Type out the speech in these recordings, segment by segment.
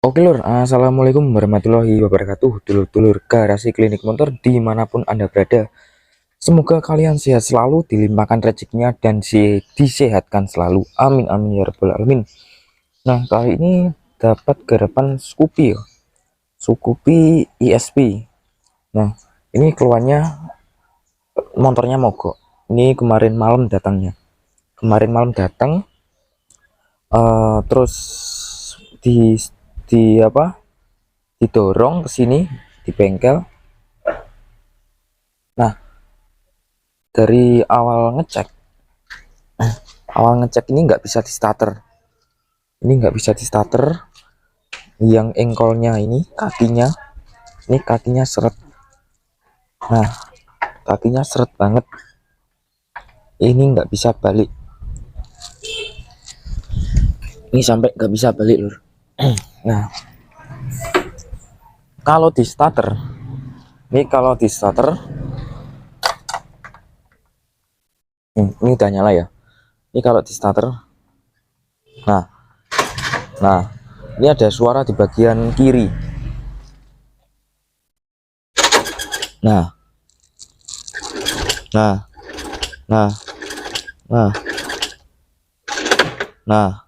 Oke lur, assalamualaikum warahmatullahi wabarakatuh. Dulur-dulur garasi klinik motor dimanapun anda berada, semoga kalian sehat selalu, dilimpahkan rezekinya dan disehatkan selalu, amin amin ya rabbal alamin. Nah, kali ini dapat garapan Scoopy ya, Scoopy ESP. Nah, ini keluarnya motornya mogok. Ini kemarin malam datangnya, kemarin malam datang, terus di apa, didorong ke sini di bengkel. Nah, dari awal ngecek ini nggak bisa di starter, ini nggak bisa di starter. Yang engkolnya ini kakinya seret. Nah, kakinya seret banget, ini nggak bisa balik, ini sampai nggak bisa balik lur. Nah, kalau di starter, kalau di starter ini udah nyala ya, ini kalau di starter, nah nah ini ada suara di bagian kiri. Nah nah nah nah nah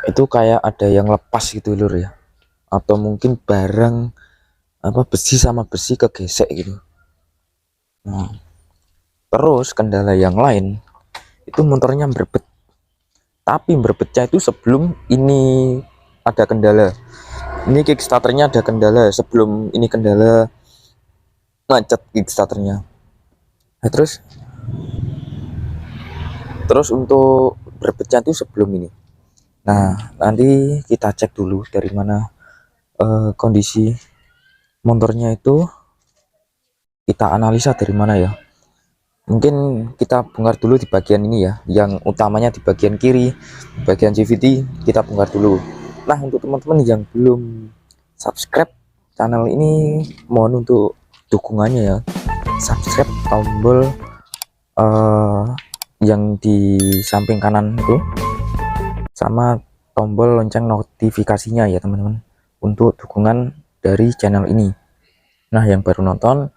itu kayak ada yang lepas gitu lur ya, atau mungkin barang apa, besi sama besi kegesek gitu. Nah, terus kendala yang lain itu motornya berbet, tapi berbetnya itu sebelum ini ada kendala. Ini kickstarternya ada kendala sebelum ini kendala macet kickstarternya. Nah, terus untuk berbetnya itu sebelum ini. Nah, nanti kita cek dulu dari mana kondisi motornya itu, kita analisa dari mana ya. Mungkin kita bongkar dulu di bagian ini ya, yang utamanya di bagian kiri, bagian CVT kita bongkar dulu. Nah, untuk teman-teman yang belum subscribe channel ini, mohon untuk dukungannya ya. Subscribe tombol yang di samping kanan itu, sama tombol lonceng notifikasinya ya teman-teman, untuk dukungan dari channel ini. Nah, yang baru nonton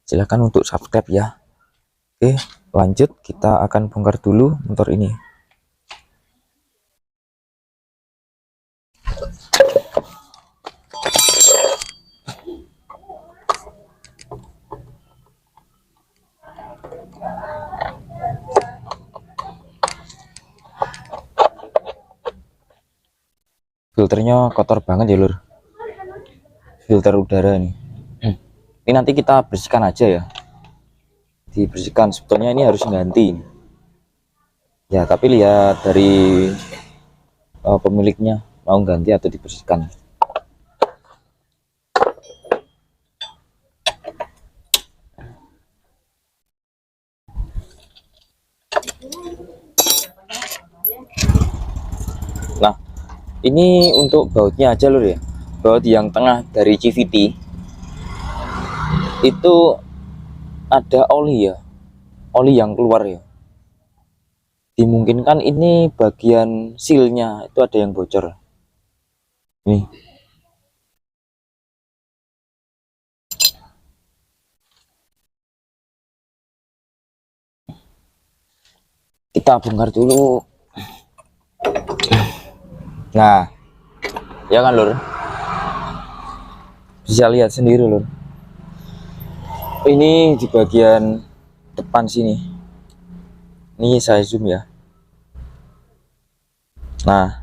silahkan untuk subscribe ya. Oke, lanjut, kita akan bongkar dulu motor ini. Filternya kotor banget ya lur, filter udara nih. Ini nanti kita bersihkan aja ya, dibersihkan. Sebetulnya ini harus ganti ya, tapi lihat dari pemiliknya mau ganti atau dibersihkan. Nah, ini untuk bautnya aja lur ya, baut yang tengah dari CVT itu ada oli ya, oli yang keluar ya. Dimungkinkan ini bagian sealnya itu ada yang bocor nih. Kita bongkar dulu. Nah, ya kan lur, bisa lihat sendiri lur, ini di bagian depan sini, ini saya zoom ya. Nah,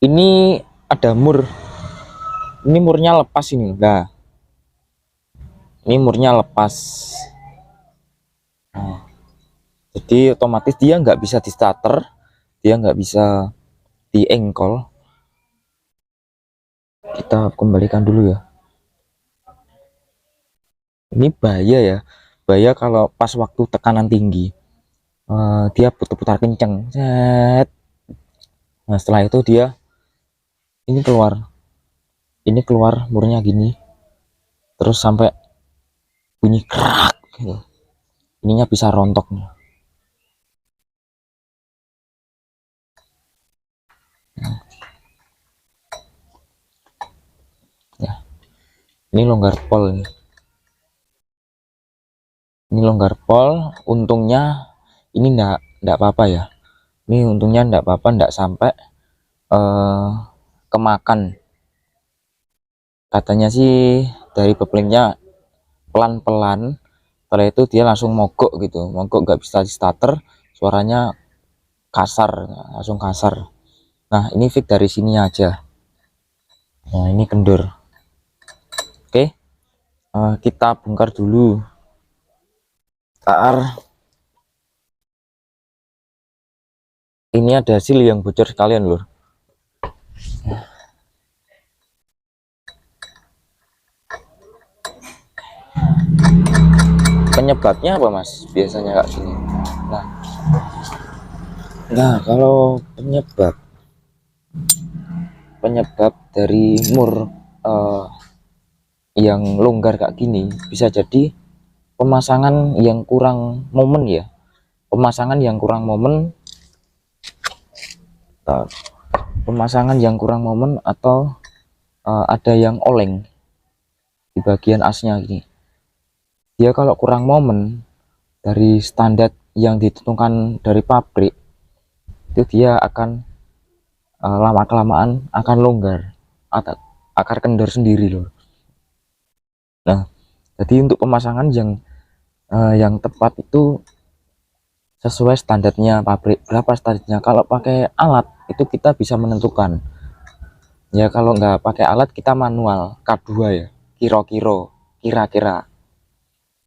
ini ada mur, ini murnya lepas ini. Nah, ini murnya lepas. Nah, jadi otomatis dia nggak bisa di starter, dia nggak bisa di engkol. Kita kembalikan dulu ya. Ini bahaya ya, bahaya kalau pas waktu tekanan tinggi, dia putar-putar kenceng. Set. Nah, setelah itu dia ini keluar murnya gini, terus sampai bunyi kerak gitu. Ininya bisa rontok nih. Ini longgar pol ini longgar pol. Untungnya ini enggak apa-apa ya, ini untungnya enggak apa-apa, enggak sampai kemakan. Katanya sih dari beblingnya pelan-pelan, setelah itu dia langsung mogok gitu, mogok nggak bisa di starter, suaranya kasar, langsung kasar. Nah ini fix dari sini aja. Nah ini kendur. Oke, kita bongkar dulu. Ini ada hasil yang bocor sekalian lur. Penyebabnya apa mas biasanya kayak gini? Nah kalau penyebab dari mur yang longgar kayak gini bisa jadi pemasangan yang kurang momen ya, pemasangan yang kurang momen atau ada yang oleng di bagian asnya ini. Dia kalau kurang momen dari standar yang ditentukan dari pabrik, itu dia akan lama kelamaan akan longgar atau akar kendor sendiri loh. Nah jadi untuk pemasangan yang tepat itu sesuai standarnya pabrik. Berapa standarnya? Kalau pakai alat itu kita bisa menentukan ya, kalau nggak pakai alat kita manual K2 ya, kira-kira.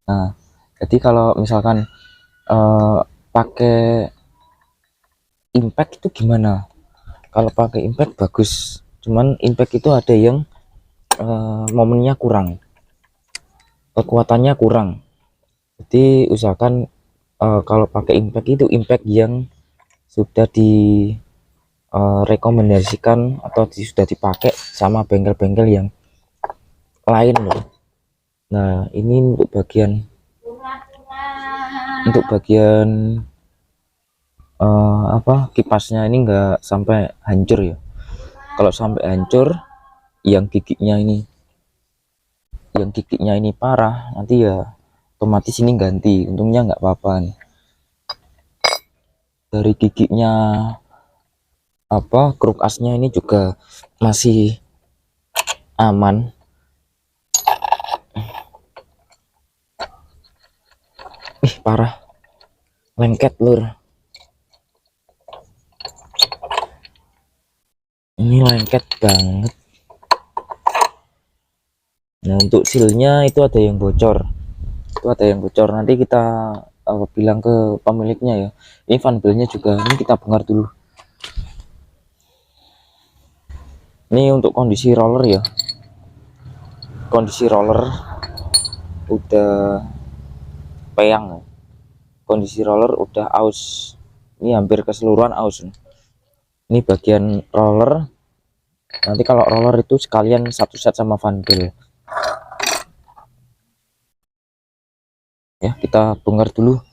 Nah jadi kalau misalkan pakai impact itu gimana? Kalau pakai impact bagus, cuman impact itu ada yang momennya kurang, kekuatannya kurang. Jadi usahakan kalau pakai impact itu impact yang sudah rekomendasikan atau sudah dipakai sama bengkel-bengkel yang lain loh. Nah ini untuk bagian kipasnya ini enggak sampai hancur ya. Kalau sampai hancur yang giginya ini parah, nanti ya otomatis ini ganti. Untungnya nggak apa-apa nih, dari giginya kruk asnya ini juga masih aman. Parah, lengket lur, ini lengket banget. Nah untuk sealnya itu ada yang bocor, nanti kita bilang ke pemiliknya ya. Ini fan belnya juga ini kita bongkar dulu. Ini untuk kondisi roller ya, kondisi roller udah peyang, kondisi roller udah aus, ini hampir keseluruhan aus. Ini bagian roller, nanti kalau roller itu sekalian satu set sama fan bel ya, kita bongkar dulu.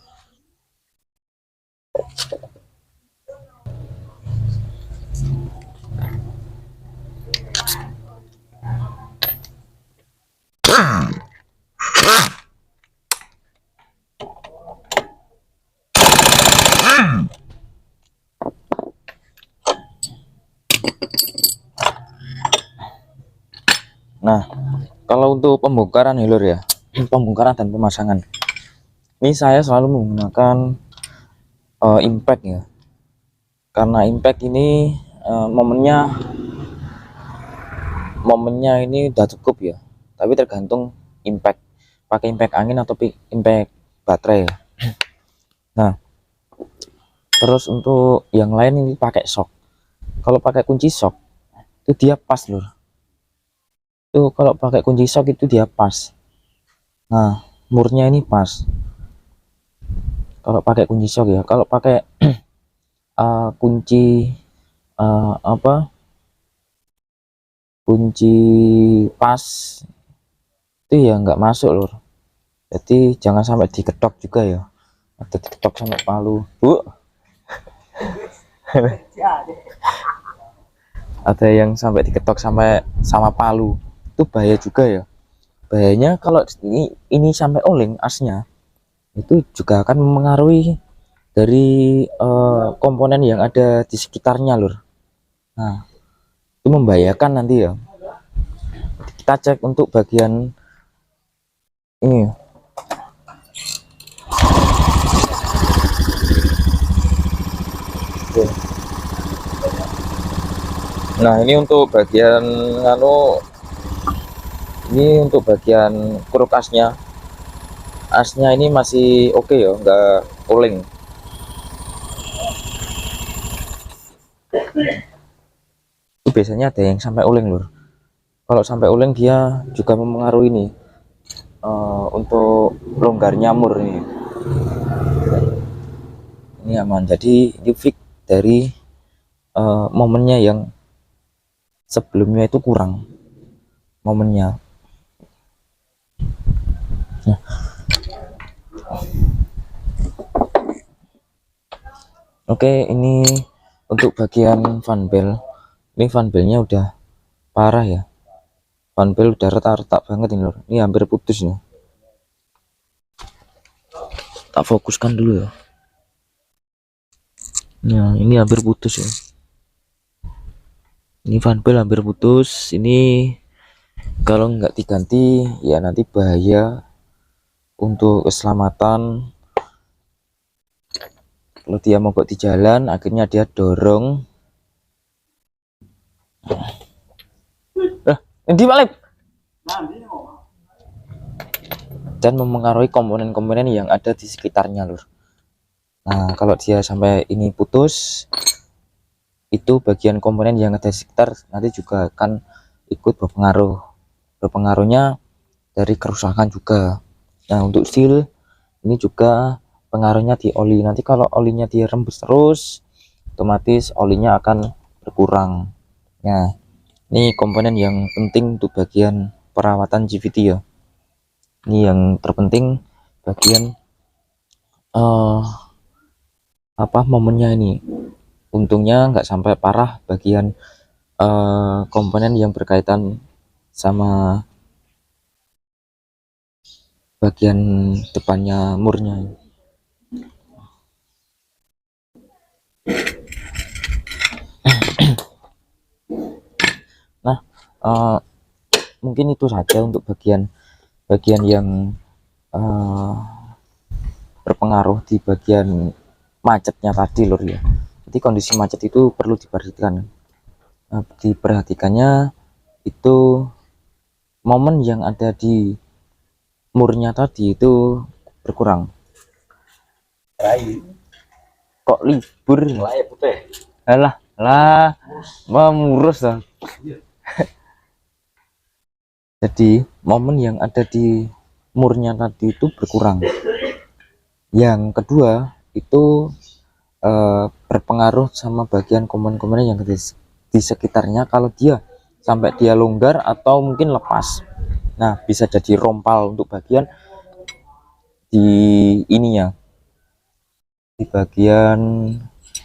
Nah kalau untuk pembongkaran ya lur ya, pembongkaran dan pemasangan ini saya selalu menggunakan impact ya, karena impact ini momennya ini udah cukup ya, tapi tergantung impact, pakai impact angin atau impact baterai ya. Nah terus untuk yang lain ini pakai shock. Kalau pakai kunci shock itu dia pas lur, itu kalau pakai kunci shock itu dia pas. Nah murnya ini pas kalau pakai kunci shock ya. Kalau pakai kunci kunci pas itu ya nggak masuk lur. Jadi jangan sampai diketok juga ya, ada diketok sampai palu ada yang sampai diketok sama palu, itu bahaya juga ya. bahayanya kalau ini sampai oleng asnya, itu juga akan mempengaruhi dari komponen yang ada di sekitarnya lur. Nah itu membahayakan nanti ya. Kita cek untuk bagian ini. Oke. Nah ini untuk bagian ini untuk bagian kruk asnya ini masih oke ya, enggak oleng. Itu biasanya ada yang sampai oleng lur. Kalau sampai oleng dia juga mempengaruhi ini untuk longgarnya mur ini. Ini aman, jadi ini fix dari momennya yang sebelumnya itu kurang momennya. Nah, oke, ini untuk bagian fan belt. Ini fan beltnya udah parah ya. Fan belt udah retak-retak banget ini lor. Ini hampir putus nih. Tak fokuskan dulu ya. Nah, ini hampir putus ya. Ini fan belt hampir putus. Ini kalau nggak diganti ya nanti bahaya untuk keselamatan. Kalau dia mogok di jalan, akhirnya dia dorong. Ini balik. Dan mempengaruhi komponen-komponen yang ada di sekitarnya lur. Nah kalau dia sampai ini putus, itu bagian komponen yang ada di sekitar nanti juga akan ikut berpengaruhnya dari kerusakan juga. Nah untuk seal ini juga pengaruhnya di oli. Nanti kalau olinya dirembes terus, otomatis olinya akan berkurang. Nah ini komponen yang penting untuk bagian perawatan GVT ya. Ini yang terpenting bagian momennya ini. Untungnya nggak sampai parah bagian komponen yang berkaitan sama bagian depannya murnya. Nah mungkin itu saja untuk bagian yang berpengaruh di bagian macetnya tadi lur ya. Jadi kondisi macet itu perlu diperhatikan. Nah, diperhatikannya itu momen yang ada di murnya tadi itu berkurang. Kok libur? Alah, memurus lah. Jadi momen yang ada di murnya tadi itu berkurang. Yang kedua itu berpengaruh sama bagian komponen-komponen yang di sekitarnya. Kalau dia sampai dia longgar atau mungkin lepas, nah bisa jadi rompal untuk bagian di ininya, di bagian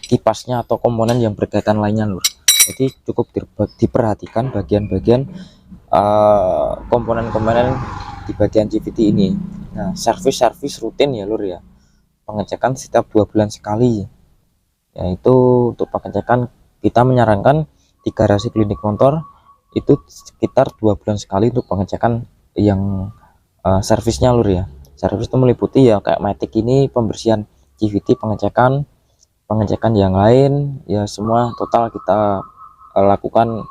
kipasnya atau komponen yang berkaitan lainnya lur. Jadi cukup diperhatikan bagian-bagian komponen-komponen di bagian GVT ini. Nah servis rutin ya lur ya, pengecekan setiap 2 bulan sekali. Yaitu untuk pengecekan kita menyarankan di garasi klinik motor itu sekitar 2 bulan sekali untuk pengecekan yang servisnya lur ya. Servis itu meliputi ya kayak matic ini, pembersihan GVT, pengecekan yang lain ya, semua total kita lakukan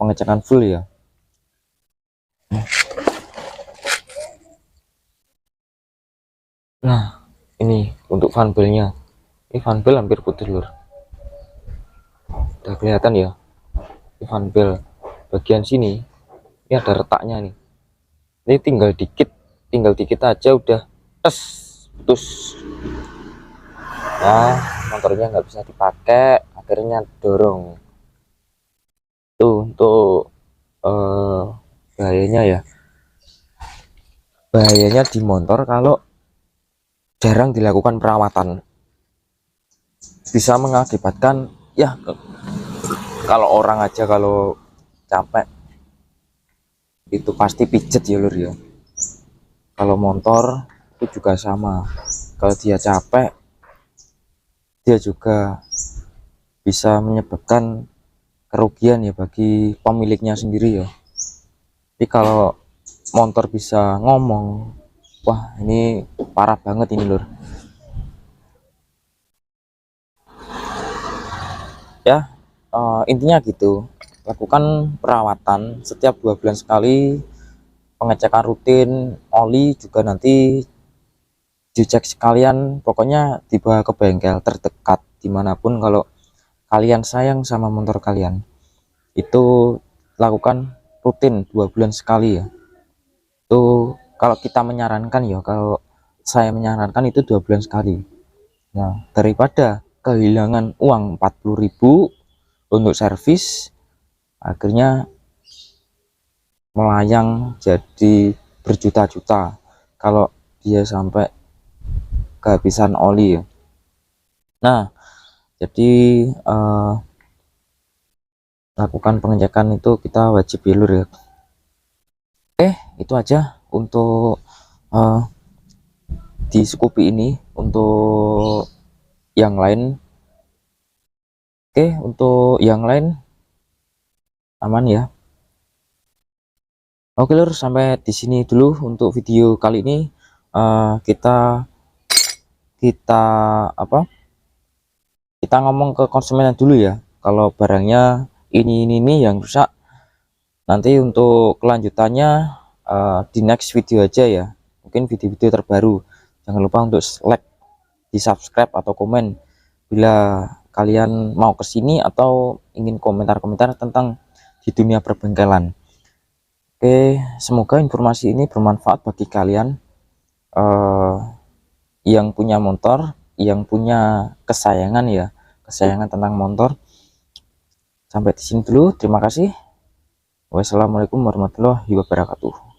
pengecekan full ya. Nah ini untuk fan beltnya, ini fan belt hampir putus lur, udah kelihatan ya. Ini fan belt bagian sini ini ada retaknya nih, ini tinggal dikit aja udah putus. Nah motornya nggak bisa dipakai, akhirnya dorong. Tuh untuk bahayanya di motor kalau jarang dilakukan perawatan, bisa mengakibatkan ya kalau orang aja kalau capek itu pasti pijet ya lur ya. Kalau motor itu juga sama, kalau dia capek dia juga bisa menyebabkan kerugian ya bagi pemiliknya sendiri ya. Tapi kalau motor bisa ngomong, wah ini parah banget ini lur ya. Intinya gitu, lakukan perawatan setiap 2 bulan sekali, pengecekan rutin, oli juga nanti dicek sekalian, pokoknya dibawa ke bengkel terdekat dimanapun. Kalau kalian sayang sama motor kalian itu lakukan rutin 2 bulan sekali ya. Itu kalau kita menyarankan ya, kalau saya menyarankan itu 2 bulan sekali. Nah, daripada kehilangan uang 40.000 untuk servis, akhirnya melayang jadi berjuta-juta kalau dia sampai kehabisan oli ya. Nah, jadi lakukan pengecekan itu kita wajib bilur ya. Oke, itu aja untuk uh, di Scoopy ini. Untuk yang lain, oke, untuk yang lain aman ya. Oke lur, sampai di sini dulu untuk video kali ini. Kita kita apa kita ngomong ke konsumen dulu ya, kalau barangnya ini yang rusak. Nanti untuk kelanjutannya di next video aja ya, mungkin video-video terbaru. Jangan lupa untuk like, di subscribe atau komen bila kalian mau kesini atau ingin komentar-komentar tentang di dunia perbengkelan. Oke, semoga informasi ini bermanfaat bagi kalian yang punya motor, yang punya kesayangan ya, kesayangan tentang motor. Sampai di sini dulu, terima kasih. Wassalamualaikum warahmatullahi wabarakatuh.